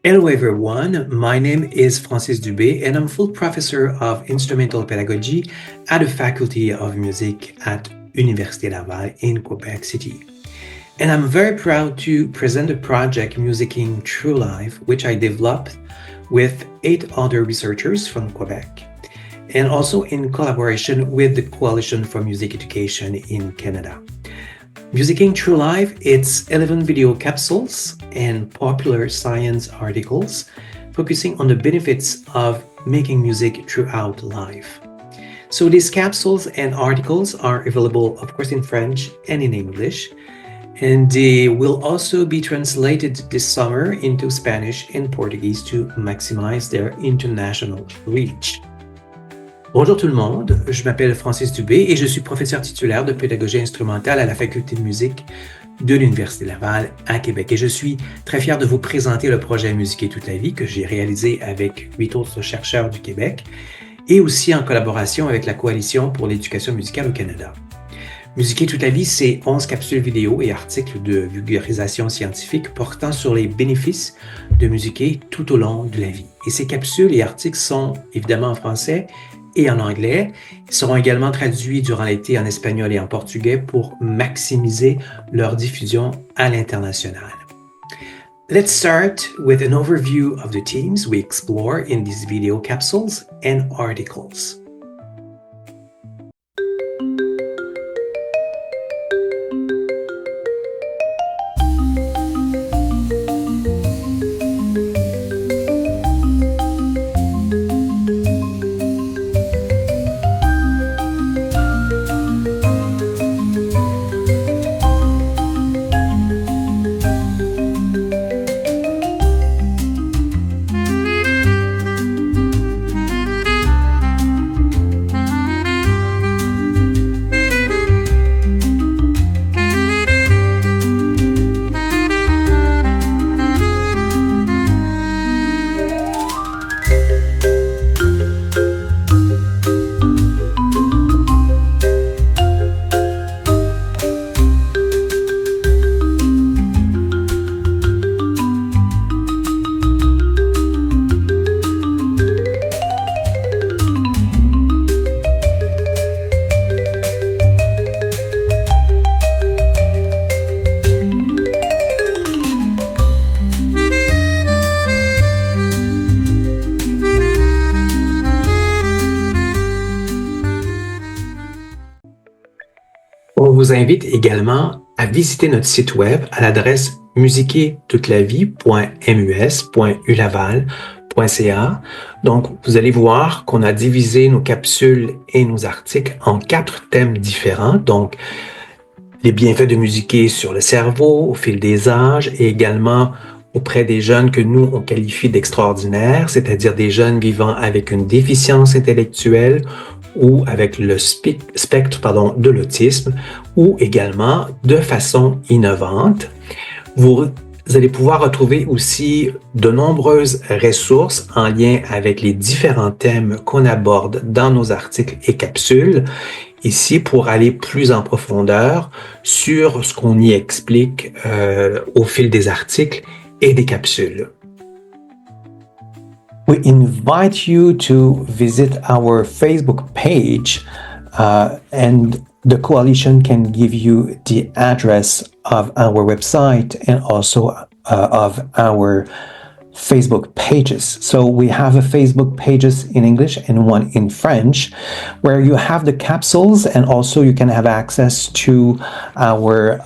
Hello everyone, my name is Francis Dubé and I'm full professor of instrumental pedagogy at the Faculty of Music at Université Laval in Quebec City. And I'm very proud to present the project Musicking True Life, which I developed with 8 other researchers from Quebec, and also in collaboration with the Coalition for Music Education in Canada. Musicking True Life, it's 11 video capsules and popular science articles focusing on the benefits of making music throughout life. So these capsules and articles are available, of course, in French and in English, and they will also be translated this summer into Spanish and Portuguese to maximize their international reach. Bonjour tout le monde, je m'appelle Francis Dubé et je suis professeur titulaire de pédagogie instrumentale à la Faculté de musique de l'Université Laval à Québec. Et je suis très fier de vous présenter le projet Musiquer toute la vie que j'ai réalisé avec 8 autres chercheurs du Québec et aussi en collaboration avec la Coalition pour l'éducation musicale au Canada. Musiquer toute la vie, c'est 11 capsules vidéo et articles de vulgarisation scientifique portant sur les bénéfices de musiquer tout au long de la vie. Et ces capsules et articles sont évidemment en français et en anglais. Ils seront également traduits durant l'été en espagnol et en portugais pour maximiser leur diffusion à l'international. Let's start with an overview of the themes we explore in these video capsules and articles. On vous invite également à visiter notre site web à l'adresse musiquertoutelavie.mus.ulaval.ca. Donc, vous allez voir qu'on a divisé nos capsules et nos articles en 4 thèmes différents. Donc, les bienfaits de musiquer sur le cerveau au fil des âges et également auprès des jeunes que nous, on qualifie d'extraordinaires, c'est-à-dire des jeunes vivant avec une déficience intellectuelle ou avec le spectre de l'autisme, ou également de façon innovante. Vous allez pouvoir retrouver aussi de nombreuses ressources en lien avec les différents thèmes qu'on aborde dans nos articles et capsules, ici pour aller plus en profondeur sur ce qu'on y explique au fil des articles et des capsules. We invite you to visit our Facebook page and the coalition can give you the address of our website and also of our Facebook pages. So we have a Facebook pages in English and one in French where you have the capsules and also you can have access to our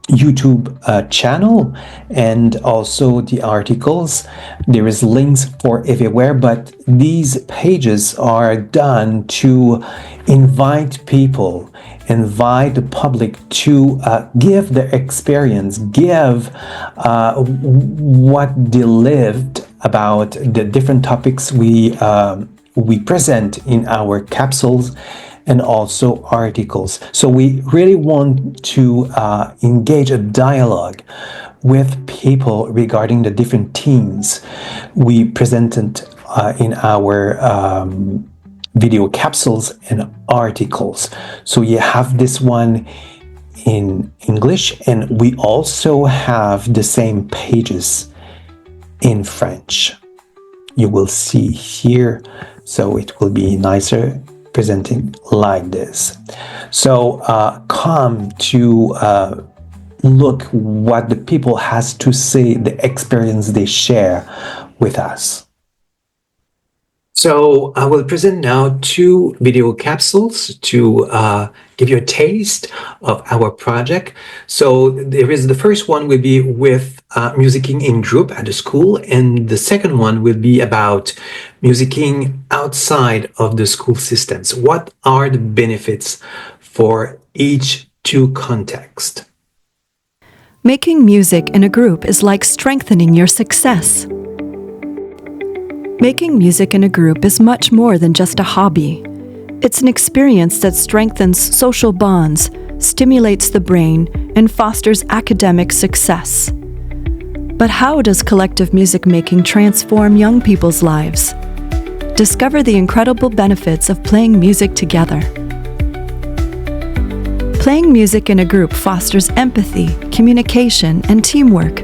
YouTube channel and also the articles. There is links for everywhere, but these pages are done to invite people, invite the public to give their experience, give what they lived about the different topics we present in our capsules and also articles. So we really want to engage a dialogue with people regarding the different themes we presented in our video capsules and articles. So you have this one in English, and we also have the same pages in French. You will see here, so it will be nicer presenting like this. So come to look what the people has to say, the experience they share with us. So I will present now 2 video capsules to give you a taste of our project. So the first one will be with musicking in group at the school, and the second one will be about musicking outside of the school systems. What are the benefits for each 2 contexts? Making music in a group is like strengthening your success. Making music in a group is much more than just a hobby. It's an experience that strengthens social bonds, stimulates the brain, and fosters academic success. But how does collective music making transform young people's lives? Discover the incredible benefits of playing music together. Playing music in a group fosters empathy, communication, and teamwork.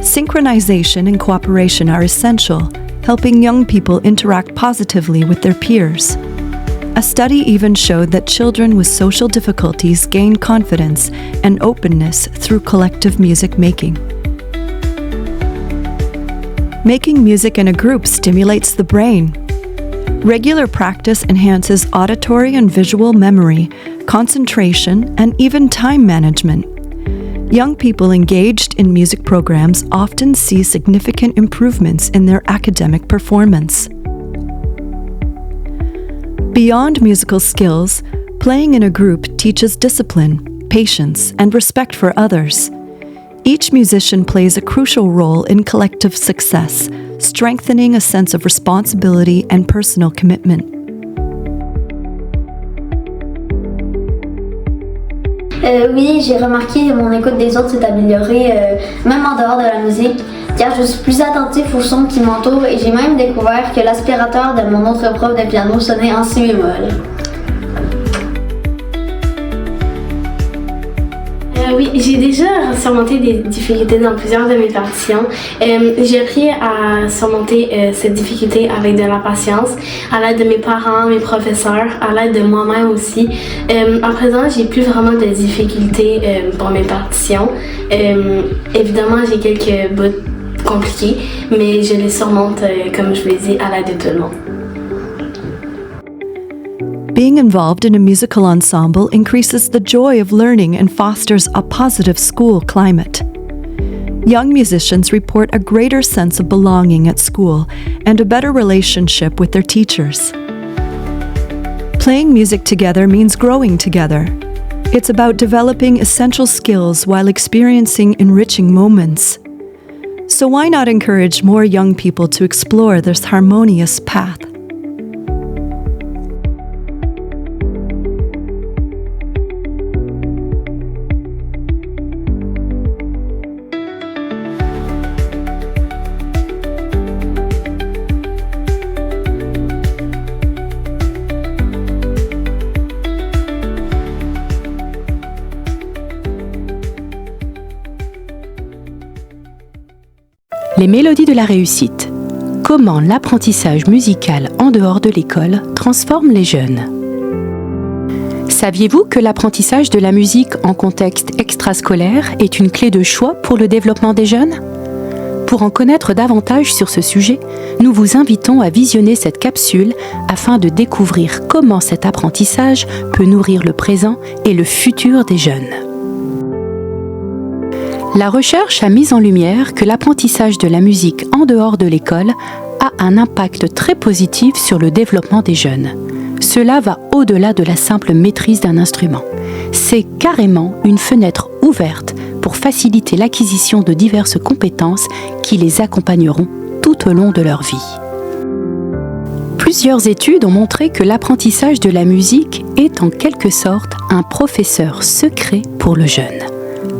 Synchronization and cooperation are essential, helping young people interact positively with their peers. A study even showed that children with social difficulties gain confidence and openness through collective music making. Making music in a group stimulates the brain. Regular practice enhances auditory and visual memory, concentration, and even time management. Young people engaged in music programs often see significant improvements in their academic performance. Beyond musical skills, playing in a group teaches discipline, patience, and respect for others. Each musician plays a crucial role in collective success, strengthening a sense of responsibility and personal commitment. Oui, j'ai remarqué que mon écoute des autres s'est améliorée, même en dehors de la musique, car je suis plus attentif aux sons qui m'entourent et j'ai même découvert que l'aspirateur de mon autre prof de piano sonnait en si bémol. Oui, j'ai déjà surmonté des difficultés dans plusieurs de mes partitions. J'ai appris à surmonter cette difficulté avec de la patience, à l'aide de mes parents, mes professeurs, à l'aide de moi-même aussi. À présent, j'ai plus vraiment de difficultés pour mes partitions. Évidemment, j'ai quelques bouts compliqués, mais je les surmonte, comme je vous l'ai dit, à l'aide de tout le monde. Being involved in a musical ensemble increases the joy of learning and fosters a positive school climate. Young musicians report a greater sense of belonging at school and a better relationship with their teachers. Playing music together means growing together. It's about developing essential skills while experiencing enriching moments. So why not encourage more young people to explore this harmonious path? Les mélodies de la réussite. Comment l'apprentissage musical en dehors de l'école transforme les jeunes. Saviez-vous que l'apprentissage de la musique en contexte extrascolaire est une clé de choix pour le développement des jeunes ? Pour en connaître davantage sur ce sujet, nous vous invitons à visionner cette capsule afin de découvrir comment cet apprentissage peut nourrir le présent et le futur des jeunes. La recherche a mis en lumière que l'apprentissage de la musique en dehors de l'école a un impact très positif sur le développement des jeunes. Cela va au-delà de la simple maîtrise d'un instrument. C'est carrément une fenêtre ouverte pour faciliter l'acquisition de diverses compétences qui les accompagneront tout au long de leur vie. Plusieurs études ont montré que l'apprentissage de la musique est en quelque sorte un professeur secret pour le jeune.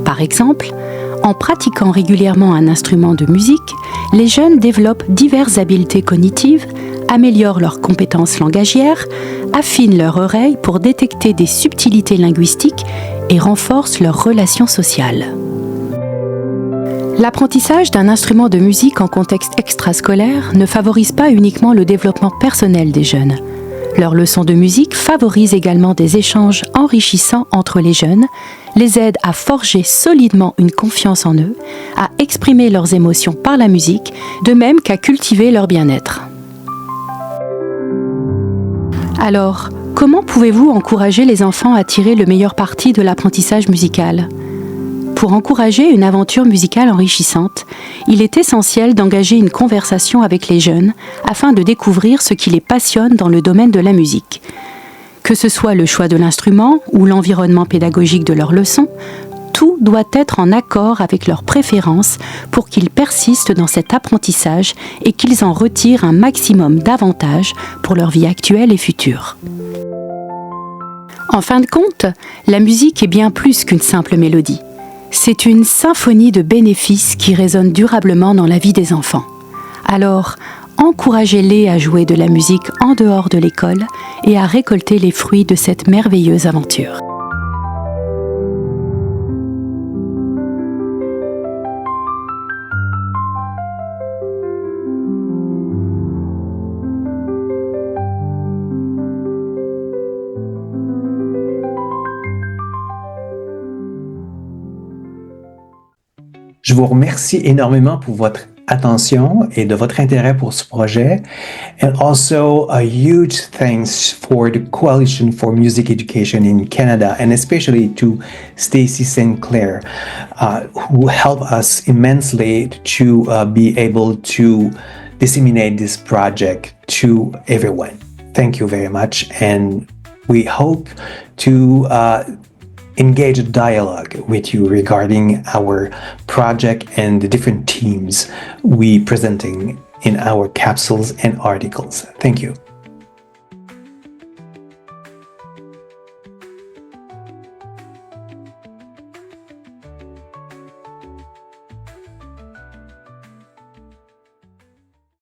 Par exemple, en pratiquant régulièrement un instrument de musique, les jeunes développent diverses habiletés cognitives, améliorent leurs compétences langagières, affinent leur oreille pour détecter des subtilités linguistiques et renforcent leurs relations sociales. L'apprentissage d'un instrument de musique en contexte extrascolaire ne favorise pas uniquement le développement personnel des jeunes. Leurs leçons de musique favorisent également des échanges enrichissants entre les jeunes, les aident à forger solidement une confiance en eux, à exprimer leurs émotions par la musique, de même qu'à cultiver leur bien-être. Alors, comment pouvez-vous encourager les enfants à tirer le meilleur parti de l'apprentissage musical ? Pour encourager une aventure musicale enrichissante, il est essentiel d'engager une conversation avec les jeunes afin de découvrir ce qui les passionne dans le domaine de la musique. Que ce soit le choix de l'instrument ou l'environnement pédagogique de leurs leçons, tout doit être en accord avec leurs préférences pour qu'ils persistent dans cet apprentissage et qu'ils en retirent un maximum d'avantages pour leur vie actuelle et future. En fin de compte, la musique est bien plus qu'une simple mélodie. C'est une symphonie de bénéfices qui résonne durablement dans la vie des enfants. Alors, encouragez-les à jouer de la musique en dehors de l'école et à récolter les fruits de cette merveilleuse aventure. Je vous remercie énormément pour votre attention et de votre intérêt pour ce projet. And also a huge thanks for the Coalition for Music Education in Canada, and especially to Stacy St. Clair, who helped us immensely to be able to disseminate this project to everyone. Thank you very much, and we hope to engage a dialogue with you regarding our project and the different themes we presenting in our capsules and articles. Thank you.